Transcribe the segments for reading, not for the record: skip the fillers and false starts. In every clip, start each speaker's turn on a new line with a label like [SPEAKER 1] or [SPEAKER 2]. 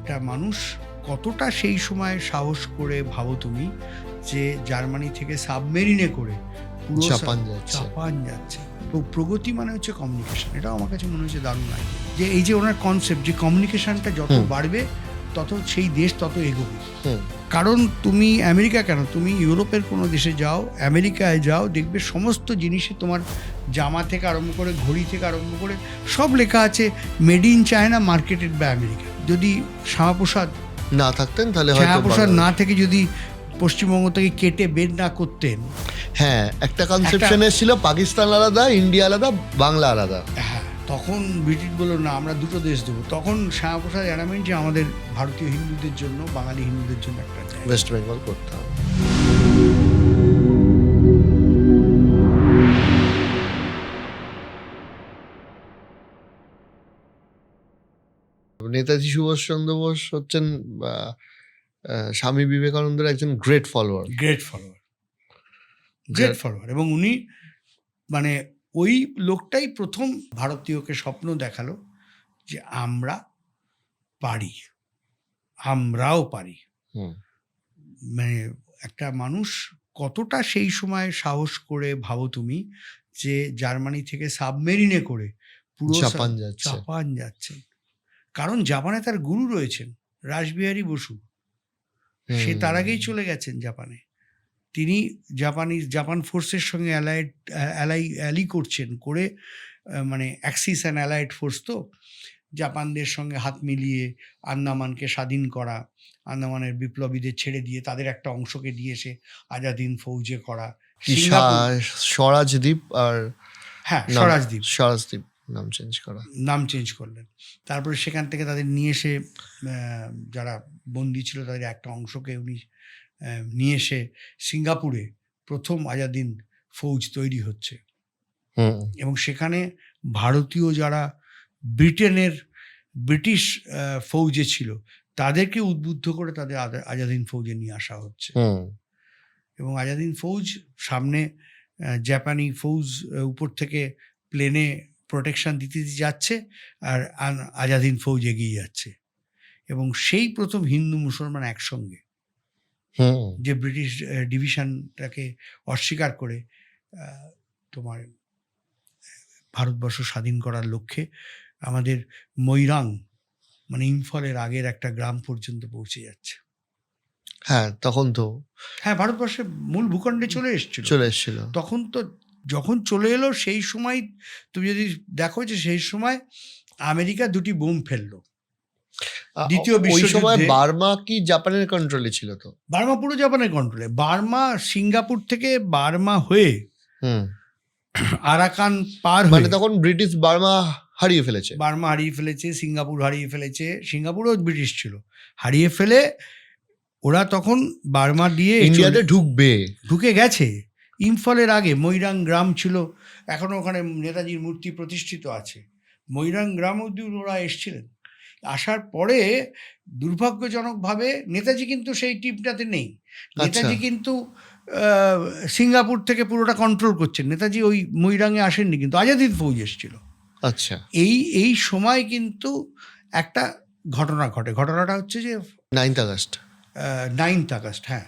[SPEAKER 1] একটা মানুষ কতটা সেই সময় সাহস করে ভাবো তুমি যে জার্মানি থেকে সাবমেরিনে করে পুরো জাপান যাচ্ছে। প্রগতি মানে হচ্ছে কমিউনিকেশন। এটাও আমার কাছে মনে হচ্ছে দারুণ লাগে যে এই যে ওনার কনসেপ্ট যে কমিউনিকেশনটা যত বাড়বে তত সেই দেশ তত এগোবে। কারণ তুমি আমেরিকা কেন, তুমি ইউরোপের কোনো দেশে যাও, আমেরিকায় যাও, দেখবে সমস্ত জিনিসে তোমার জামা থেকে আরম্ভ করে ঘড়ি থেকে আরম্ভ করে সব লেখা আছে made in China, marketed by America. যদি শ্যামাপ্রসাদ
[SPEAKER 2] না থাকতেন তাহলে
[SPEAKER 1] শ্যামাপ্রসাদ না থেকে যদি পশ্চিমবঙ্গ থেকে কেটে বের না করতেন,
[SPEAKER 2] হ্যাঁ একটা কনসেপশন ছিল পাকিস্তান আলাদা, ইন্ডিয়া আলাদা, বাংলা আলাদা।
[SPEAKER 1] হ্যাঁ, তখন ব্রিটিশ বললো না আমরা দুটো দেশ দেবো। তখন শ্যামাপ্রসাদ জানাবেন যে আমাদের ভারতীয় হিন্দুদের জন্য, বাঙালি হিন্দুদের জন্য একটা
[SPEAKER 2] ওয়েস্ট বেঙ্গল করতে হবে। নেতাজি সুভাষচন্দ্র বোস হচ্ছেন স্বামী বিবেকানন্দের একজন গ্রেট ফলোয়ার।
[SPEAKER 1] এবং উনি মানে ওই লোকটাই প্রথম ভারতীয়কে স্বপ্ন দেখালো যে আমরাও পারি। মানে একটা মানুষ কতটা সেই সময় সাহস করে ভাবো তুমি যে জার্মানি থেকে সাবমেরিনে করে পুরো জাপান যাচ্ছে। কারণ জাপানে তার গুরু রয়েছেন রাসবিহারী বসু, সে তার আগেই চলে গেছেন জাপানে। তিনি জাপান ফোর্সের সঙ্গে অ্যালি করছেন করে, মানে অ্যাক্সিস অ্যান্ড অ্যালাইড ফোর্স, তো জাপানদের সঙ্গে হাত মিলিয়ে আন্দামানকে স্বাধীন করা, আন্দামানের বিপ্লবীদের ছেড়ে দিয়ে তাদের একটা অংশকে দিয়ে এসে আজাদ হিন্দ ফৌজে করা,
[SPEAKER 2] স্বরাজদ্বীপ আর
[SPEAKER 1] হ্যাঁ
[SPEAKER 2] স্বরাজদ্বীপ নাম চেঞ্জ করলেন।
[SPEAKER 1] তারপরে সেখান থেকে তাদের নিয়ে এসে যারা বন্দী ছিল তাদের একটা অংশকে উনি নিয়ে এসে সিঙ্গাপুরে প্রথম আজাদ হিন্দ ফৌজ তৈরি হচ্ছে। এবং সেখানে ভারতীয় যারা ব্রিটিশ ফৌজে ছিল তাদেরকে উদ্বুদ্ধ করে তাদের আজাদ হিন্দ ফৌজে নিয়ে আসা হচ্ছে। এবং আজাদ হিন্দ ফৌজ সামনে জাপানি ফৌজ উপর থেকে প্লেনে প্রোটেকশন দিতে যাচ্ছে আর আজাদ হিন্দ ফৌজ এগিয়ে যাচ্ছে। এবং সেই প্রথম হিন্দু মুসলমান একসঙ্গে, যে ব্রিটিশ ডিভিশনটাকে অস্বীকার করে তোমার ভারতবর্ষ স্বাধীন করার লক্ষ্যে আমাদের মৈরাং মানে ইম্ফলের আগের একটা গ্রাম পর্যন্ত পৌঁছে যাচ্ছে।
[SPEAKER 2] হ্যাঁ তখন তো
[SPEAKER 1] ভারতবর্ষের মূল ভূখণ্ডে চলে এসেছিল। তখন তো যখন চলে এলো সেই সময় তুমি যদি দেখো যে সেই সময় আমেরিকা 2টি বোম ফেললো। দ্বিতীয় বিশ্বযুদ্ধে
[SPEAKER 2] বার্মা কি জাপানের কন্ট্রোলে ছিল? তো
[SPEAKER 1] বার্মা পুরো জাপানের কন্ট্রোলে। বার্মা সিঙ্গাপুর থেকে বার্মা হয়ে আরাকান পার হয়ে,
[SPEAKER 2] তখন ব্রিটিশ বার্মা হারিয়ে ফেলেছে,
[SPEAKER 1] সিঙ্গাপুর হারিয়ে ফেলেছে। সিঙ্গাপুরও ব্রিটিশ ছিল, হারিয়ে ফেলে ওরা তখন বার্মা দিয়ে
[SPEAKER 2] ইন্ডিয়াতে ঢুকে
[SPEAKER 1] গেছে। ইম্ফলের আগে মৈরাং গ্রাম ছিল, এখনো ওখানে নেতাজির মূর্তি প্রতিষ্ঠিত আছে। মৈরাং গ্রাম অবধি ওরা এসছিলেন। আসার পরে দুর্ভাগ্যজনকভাবে নেতাজি কিন্তু সেই টিমটাতে নেই। নেতাজি কিন্তু সিঙ্গাপুর থেকে পুরোটা কন্ট্রোল করছেন। নেতাজি ওই মৈরাঙে আসেননি, কিন্তু আজাদ হিন্দ ফৌজ এসেছিল।
[SPEAKER 2] আচ্ছা,
[SPEAKER 1] এই সময় কিন্তু একটা ঘটনা ঘটে। ঘটনাটা হচ্ছে যে
[SPEAKER 2] 9th আগস্ট।
[SPEAKER 1] হ্যাঁ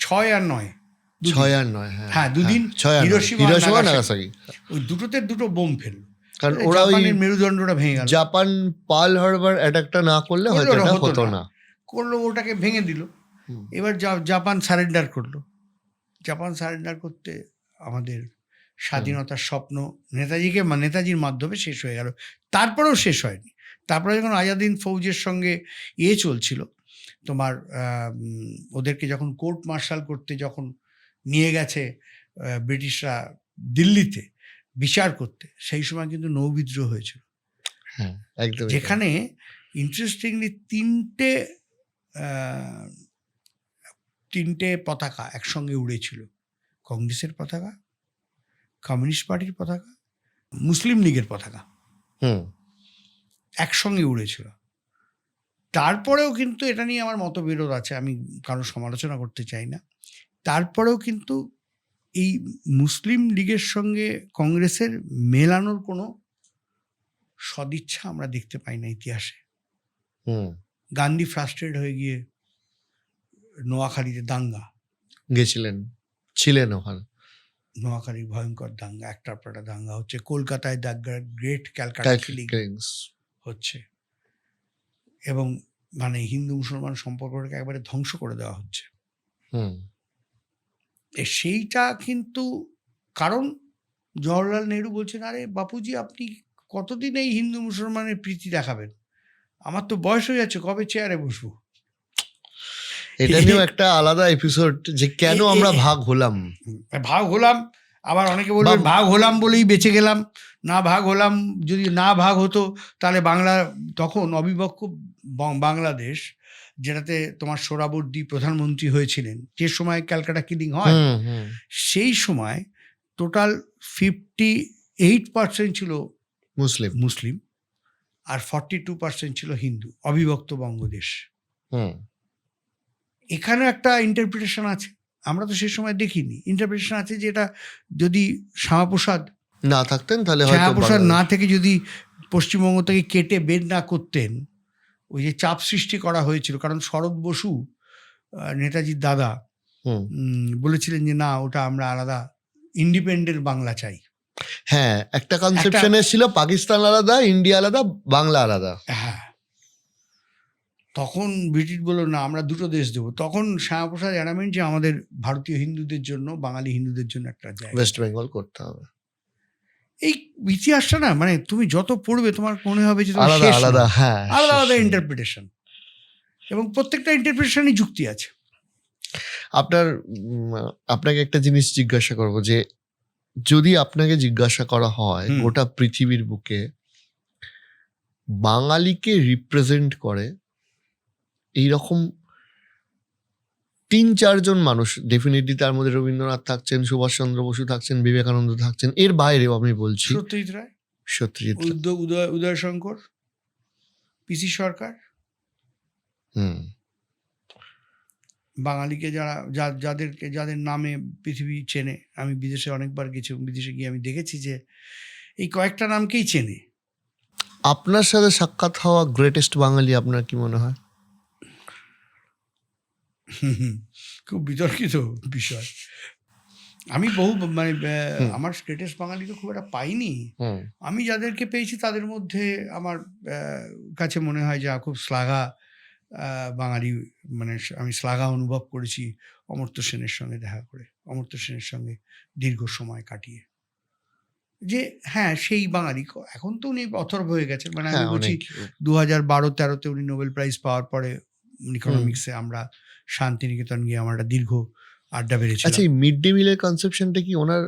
[SPEAKER 1] 6 আর 9
[SPEAKER 2] হ্যাঁ
[SPEAKER 1] দুদিন
[SPEAKER 2] হিরোশিমা নাগাসাকি,
[SPEAKER 1] ওই দুটোতে দুটো বোম ফেললো।
[SPEAKER 2] কারণ ওরা ওই
[SPEAKER 1] মেরুদণ্ডটা ভেঙে গেল।
[SPEAKER 2] জাপান পার্ল হারবার অ্যাটাকটা না করলে হয়তো এটা হতো না।
[SPEAKER 1] করলো, ওটাকে ভেঙে দিল। এবার জাপান সারেন্ডার করলো। জাপান সারেন্ডার করতে আমাদের স্বাধীনতার স্বপ্ন নেতাজির মাধ্যমে শেষ হয়ে গেল। তারপরেও শেষ হয়নি। তারপরে যখন আজাদ হিন্দ ফৌজের সঙ্গে চলছিল, তোমার ওদেরকে যখন কোর্ট মার্শাল করতে যখন নিয়ে গেছে ব্রিটিশরা দিল্লিতে বিচার করতে, সেই সময় কিন্তু নৌবিদ্রোহ হয়েছিল। যেখানে ইন্টারেস্টিংলি তিনটে পতাকা একসঙ্গে উড়েছিল। কংগ্রেসের পতাকা, কমিউনিস্ট পার্টির পতাকা, মুসলিম লীগের পতাকা একসঙ্গে উড়েছিল। তারপরেও কিন্তু এটা নিয়ে আমার মতবিরোধ আছে, আমি কারোর সমালোচনা করতে চাই না। তারপরেও কিন্তু এই মুসলিম লীগের সঙ্গে কংগ্রেসের মেলানোর কোনো সদিচ্ছা আমরা দেখতে পাই না ইতিহাসে। গান্ধী ফ্রাস্ট্রেট হয়ে গিয়ে নোয়াখালীতে দাঙ্গা,
[SPEAKER 2] গেছিলেন, ছিলেন ওখানে।
[SPEAKER 1] নোয়াখালীর ভয়ঙ্কর দাঙ্গা, একটার পর একটা দাঙ্গা হচ্ছে। কলকাতায় the great Calcutta killing
[SPEAKER 2] Killings।
[SPEAKER 1] হচ্ছে, এবং মানে হিন্দু মুসলমান সম্পর্কটাকে একবারে ধ্বংস করে দেওয়া হচ্ছে।
[SPEAKER 2] হুম
[SPEAKER 1] সেইটা কিন্তু কারণ জওহরলাল নেহরু বলছেন, আরে বাপুজি আপনি কতদিন এই হিন্দু মুসলমানের প্রীতি দেখাবেন, আমার তো বয়স হয়ে যাচ্ছে, কবে চেয়ারে বসবো।
[SPEAKER 2] এটা নিয়েও একটা আলাদা এপিসোড, যে কেন আমরা ভাগ হলাম।
[SPEAKER 1] ভাগ হলাম, আবার অনেকে বলবেন ভাগ হলাম বলেই বেঁচে গেলাম, না ভাগ হলাম, যদি না ভাগ হতো তাহলে বাংলা, তখন অবিভক্ত বাংলাদেশ, যেটাতে তোমার সোহরাবর্দী প্রধানমন্ত্রী হয়েছিলেন, যে সময় ক্যালকাটা কিলিং হয়, সেই সময় টোটাল 58% ছিল মুসলিম আর 42% ছিল হিন্দু, অবিভক্ত বঙ্গদেশ। এখানে একটা ইন্টারপ্রিটেশন আছে, আমরা তো সেই সময় দেখিনি, ইন্টারপ্রিটেশন আছে যে এটা যদি শ্যামাপ্রসাদ
[SPEAKER 2] না থাকতেন, তাহলে
[SPEAKER 1] শ্যামাপ্রসাদ না থেকে যদি পশ্চিমবঙ্গ থেকে কেটে বের না করতেন, ওই যে চাপ সৃষ্টি করা হয়েছিল, কারণ শরৎ বসু নেতাজির দাদা বলেছিলেন যে না, ওটা আমরা আলাদা ইন্ডিপেন্ডেন্ট বাংলা চাই।
[SPEAKER 2] হ্যাঁ, একটা কনসেপশন ছিল পাকিস্তান আলাদা, ইন্ডিয়া আলাদা, বাংলা আলাদা।
[SPEAKER 1] হ্যাঁ, তখন ব্রিটিশ বলল না, আমরা দুটো দেশ দেবো। তখন শ্যামাপ্রসাদ জানাবেন যে আমাদের ভারতীয় হিন্দুদের জন্য, বাঙালি হিন্দুদের জন্য একটা জায়গা
[SPEAKER 2] ওয়েস্ট বেঙ্গল করতে হবে।
[SPEAKER 1] এই ইতিহাসটা না, মানে তুমি যত পড়বে তোমার মনে হবে যে
[SPEAKER 2] আলাদা আলাদা, হ্যাঁ,
[SPEAKER 1] আলাদা আলাদা ইন্টারপ্রিটেশন, এবং প্রত্যেকটা ইন্টারপ্রিটেশনই যুক্তি আছে।
[SPEAKER 2] আপনাকে একটা জিনিস জিজ্ঞাসা করবো, যে যদি আপনাকে জিজ্ঞাসা করা হয় গোটা পৃথিবীর বুকে বাঙালিকে রিপ্রেজেন্ট করে এইরকম 3-4 জন মানুষ, ডেফিনেটলি তার মধ্যে রবীন্দ্রনাথ থাকছেন, সুভাষচন্দ্র বসু থাকছেন, বিবেকানন্দ থাকছেন, এর বাইরেও আমি বলছি
[SPEAKER 1] সত্যজিৎ রায়, উদয় শঙ্কর, পিসি সরকার, বাঙালিকে যাদের নামে পৃথিবী চেনে। আমি বিদেশে অনেকবার গেছি, বিদেশে গিয়ে আমি দেখেছি যে এই কয়েকটা নামকেই চেনে।
[SPEAKER 2] আপনার সাথে সাক্ষাৎ হওয়া গ্রেটেস্ট বাঙালি আপনার কি মনে হয়?
[SPEAKER 1] খুব বিতর্কিত বিষয়। আমি বহু মানে আমার গ্রেটেস্ট বাঙালি তো খুব একটা পাইনি। আমি যাদেরকে পেয়েছি তাদের মধ্যে আমার কাছে মনে হয় যে খুব শ্লাঘা বাঙালি, মানে আমি শ্লাঘা অনুভব করেছি অমর্ত্য সেনের সঙ্গে দেখা করে, অমর্ত্য সেনের সঙ্গে দীর্ঘ সময় কাটিয়ে, যে হ্যাঁ সেই বাঙালি। এখন তো উনি অথর্ব হয়ে গেছেন, মানে আমি বলছি 2012-13 উনি নোবেল প্রাইজ পাওয়ার পরে ইকোনমিক্সে আমরা শান্তিনিকেতন গিয়ে আমার একটা দীর্ঘ আড্ডা বেড়েছিল।
[SPEAKER 2] আচ্ছা, এই মিড ডে মিলের কনসেপশনটা কি ওনার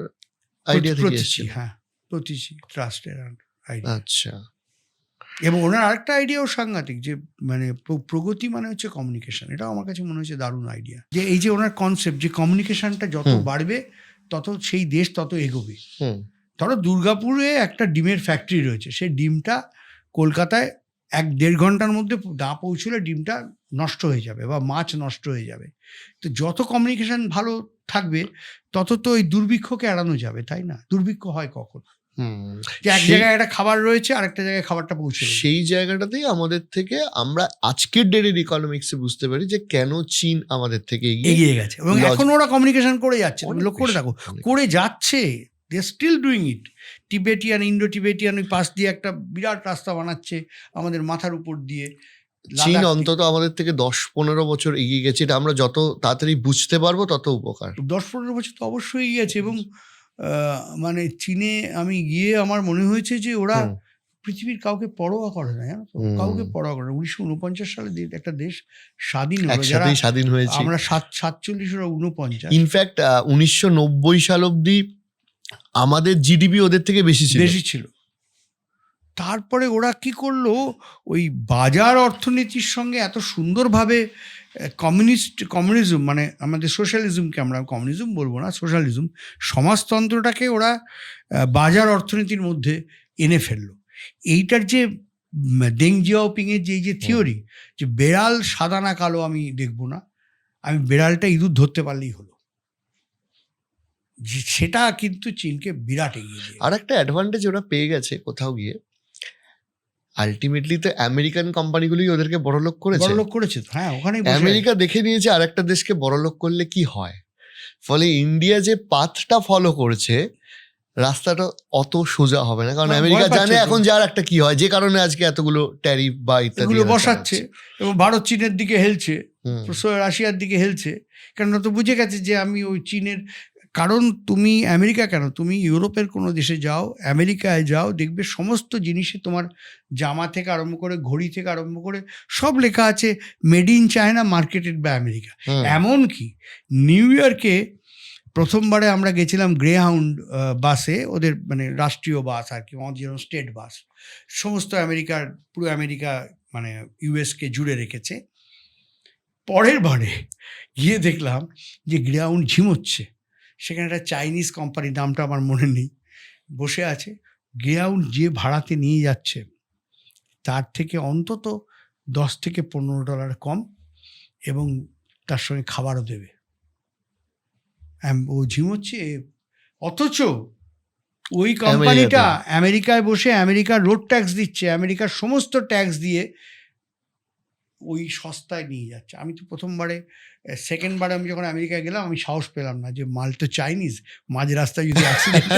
[SPEAKER 2] আইডিয়া থেকে এসেছিল?
[SPEAKER 1] হ্যাঁ, প্রতিচি ট্রাস্টের আইডিয়া।
[SPEAKER 2] আচ্ছা।
[SPEAKER 1] এবং ওনার আরেকটা আইডিয়াও সাংঘাতিক, যে মানে প্রগতি মানে হচ্ছে কমিউনিকেশন। এটাও আমার কাছে মনে হচ্ছে দারুণ আইডিয়া, যে এই যে ওনার কনসেপ্ট, যে কমিউনিকেশনটা যত বাড়বে তত সেই দেশ তত এগোবে। ধরো দুর্গাপুরে একটা ডিমের ফ্যাক্টরি রয়েছে, সেই ডিমটা কলকাতায় 1-1.5 ঘন্টার মধ্যে না পৌঁছলে ডিমটা নষ্ট হয়ে যাবে বা মাছ নষ্ট হয়ে যাবে। তো যত কমিউনিকেশন ভালো থাকবে তত তো ওই দুর্ভিক্ষকে এড়ানো যাবে, তাই না? দুর্ভিক্ষ হয় কখন? যে এক জায়গায় একটা খাবার রয়েছে, আরেকটা জায়গায় খাবারটা পৌঁছে,
[SPEAKER 2] সেই জায়গাটাতেই আমাদের থেকে আমরা আজকের ডেটের ইকোনমিক্সে বুঝতে পারি যে কেন চীন আমাদের থেকে
[SPEAKER 1] এগিয়ে গেছে, এবং এখন ওরা কমিউনিকেশন করে যাচ্ছে। তুমি লক্ষ্য করে দেখো, করে যাচ্ছে, they still doing it. Tibetan, Indo Tibetan ওই পাশ দিয়ে একটা বিরাট রাস্তা বানাচ্ছে আমাদের মাথার উপর দিয়ে।
[SPEAKER 2] চীন অন্তত আমাদের থেকে 10-15 বছর এগিয়ে গেছে, এটা আমরা যত তাড়াতাড়ি বুঝতে পারবো তত উপকার।
[SPEAKER 1] 10-15 বছর তো অবশ্যই এগিয়ে গেছে। এবং মানে চীনে আমি গিয়ে আমার মনে হয়েছে যে ওরা পৃথিবীর কাউকে পরোয়া করে না, জানো তো, কাউকে পরোয়া করে না। 1949 সালে একটা দেশ স্বাধীন হলো, যারা
[SPEAKER 2] স্বাধীন হয়েছে,
[SPEAKER 1] আমরা 47, ওরা 49।
[SPEAKER 2] ইনফ্যাক্ট 1990 সাল অব্দি আমাদের জিডিপি ওদের থেকে বেশি ছিল।
[SPEAKER 1] তারপরে ওরা কি করলো, ওই বাজার অর্থনীতির সঙ্গে এত সুন্দরভাবে কমিউনিজম, মানে আমাদের সোশ্যালিজমকে, আমরা কমিউনিজম বলবো না, সোশ্যালিজম, সমাজতন্ত্রটাকে ওরা বাজার অর্থনীতির মধ্যে এনে ফেললো। এইটার যে দেং জিয়াওপিংয়ের যে থিওরি, যে বেড়াল সাদা না কালো আমি দেখবো না, আমি বেড়ালটা ইঁদুর ধরতে পারলেই হলো, সেটা কিন্তু চীনকে বিরাট এগিয়ে দিয়ে।
[SPEAKER 2] আর একটা অ্যাডভান্টেজ ওরা পেয়ে গেছে কোথাও গিয়ে, আলটিমেটলি তো আমেরিকান কোম্পানিগুলোই ওদেরকে বড়লোক করেছে।
[SPEAKER 1] বড়লোক করেছে তো, হ্যাঁ, ওখানেই বসে আছে।
[SPEAKER 2] আমেরিকা দেখে নিয়েছে আরেকটা দেশকে বড়লোক করলে কি হয়, ফলে ইন্ডিয়া যে পাথটা ফলো করছে রাস্তাটা অত সোজা হবে না, কারণ
[SPEAKER 1] না,
[SPEAKER 2] আমেরিকা
[SPEAKER 1] ভয় পাচ্ছে
[SPEAKER 2] জানে
[SPEAKER 1] তো।
[SPEAKER 2] এখন যার একটা কি হয়, যে কারণে আজকে এতগুলো ট্যারিফ বা ইত্যাদি
[SPEAKER 1] এগুলো
[SPEAKER 2] এরা
[SPEAKER 1] বসাচ্ছে
[SPEAKER 2] চালাচ্ছে।
[SPEAKER 1] এবং ভারত চীনের দিকে হেলছে,
[SPEAKER 2] হুম,
[SPEAKER 1] রাশিয়ার দিকে হেলছে, কেননা তো বুঝে গেছে যে আমি ওই চীনের, কারণ তুমি আমেরিকা কেন, তুমি ইউরোপের কোনো দেশে যাও, আমেরিকায় যাও, দেখবে সমস্ত জিনিসে তোমার জামা থেকে আরম্ভ করে, ঘড়ি থেকে আরম্ভ করে সব লেখা আছে made in China, marketed by America.
[SPEAKER 2] হুম,
[SPEAKER 1] এমনকি নিউ ইয়র্কে প্রথমবারে আমরা গেছিলাম গ্রেহাউন্ড বাসে, ওদের মানে রাষ্ট্রীয় বাস আর কি, আমাদের যেরকম স্টেট বাস, সমস্ত আমেরিকার, পুরো আমেরিকা মানে ইউএসকে জুড়ে রেখেছে। পরের বারে গিয়ে দেখলাম যে গ্রেহাউন্ড ঝিমোচ্ছে, সেখানে একটা চাইনিজ কোম্পানি, নামটা আমার মনে নেই, বসে আছে। গ্রেহাউন্ড যে ভাড়াতে নিয়ে যাচ্ছে তার থেকে অন্তত $10 থেকে $15 কম, এবং তার সঙ্গে খাবারও দেবে। ও ঝিমোচ্ছে, অথচ ওই কোম্পানিটা আমেরিকায় বসে আমেরিকার রোড ট্যাক্স দিচ্ছে, আমেরিকার সমস্ত ট্যাক্স দিয়ে ওই সস্তায় নিয়ে যাচ্ছে। আমি তো প্রথমবারে, সেকেন্ডবারে আমি যখন আমেরিকায় গেলাম আমি সাহস পেলাম না, যে মাল তো চাইনিজ, মাঝ রাস্তায় যদি অ্যাক্সিডেন্ট।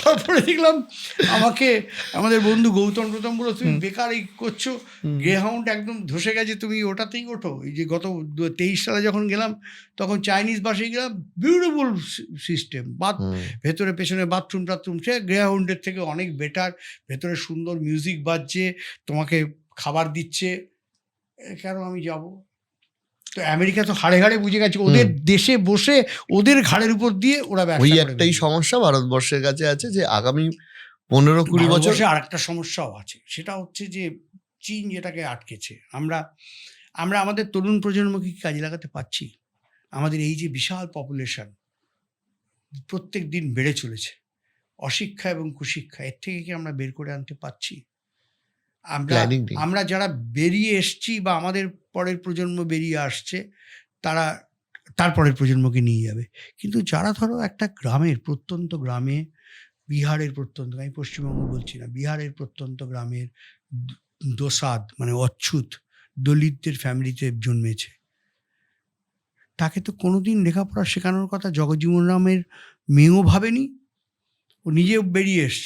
[SPEAKER 1] তারপরে দেখলাম আমাকে আমাদের বন্ধু গৌতম বলো, তুমি বেকার এই করছো, গ্রেহাউন্ড একদম ধসে গেছে, তুমি ওটাতেই ওঠো। এই যে গত 23 সালে যখন গেলাম তখন চাইনিজ বাসে গেলাম, বিউটিফুল সিস্টেম, ভেতরে পেছনে বাথরুম টাথরুম, সে গ্রেহাউন্ডের থেকে অনেক বেটার, ভেতরে সুন্দর মিউজিক বাজছে, তোমাকে খাবার দিচ্ছে, কেন আমি যাব? তো আমেরিকা তো হাড়ে হাড়ে বুঝে গেছে, ওদের দেশে বসে ওদের ঘাড়ের উপর দিয়ে ওরা ব্যবসা
[SPEAKER 2] ওই
[SPEAKER 1] করে।
[SPEAKER 2] একটাই সমস্যা ভারতবর্ষের কাছে আছে, যে আগামী 15-20 বছর
[SPEAKER 1] আর একটা সমস্যাও আছে, সেটা হচ্ছে যে চীন যেটাকে আটকেছে, আমরা আমাদের তরুণ প্রজন্মকে কি কাজে লাগাতে পারছি? আমাদের এই যে বিশাল পপুলেশন প্রত্যেক দিন বেড়ে চলেছে, অশিক্ষা এবং কুশিক্ষা, এর থেকে কি আমরা বের করে আনতে পারছি?
[SPEAKER 2] প্ল্যানিং নেই।
[SPEAKER 1] আমরা যারা বেরিয়ে এসছি বা আমাদের পরের প্রজন্ম বেরিয়ে আসছে, তারা তারপরের প্রজন্মকে নিয়ে যাবে। কিন্তু যারা ধরো একটা গ্রামের, প্রত্যন্ত গ্রামে, বিহারের প্রত্যন্ত, আমি পশ্চিমবঙ্গ বলছি না, বিহারের প্রত্যন্ত গ্রামের দোসাদ মানে অচ্ছুত দলিতদের ফ্যামিলিতে জন্মেছে, তাকে তো কোনোদিন লেখাপড়া শেখানোর কথা জগজীবন রামের মেয়েও ভাবেনি, ও নিজেও বেরিয়ে এসছে।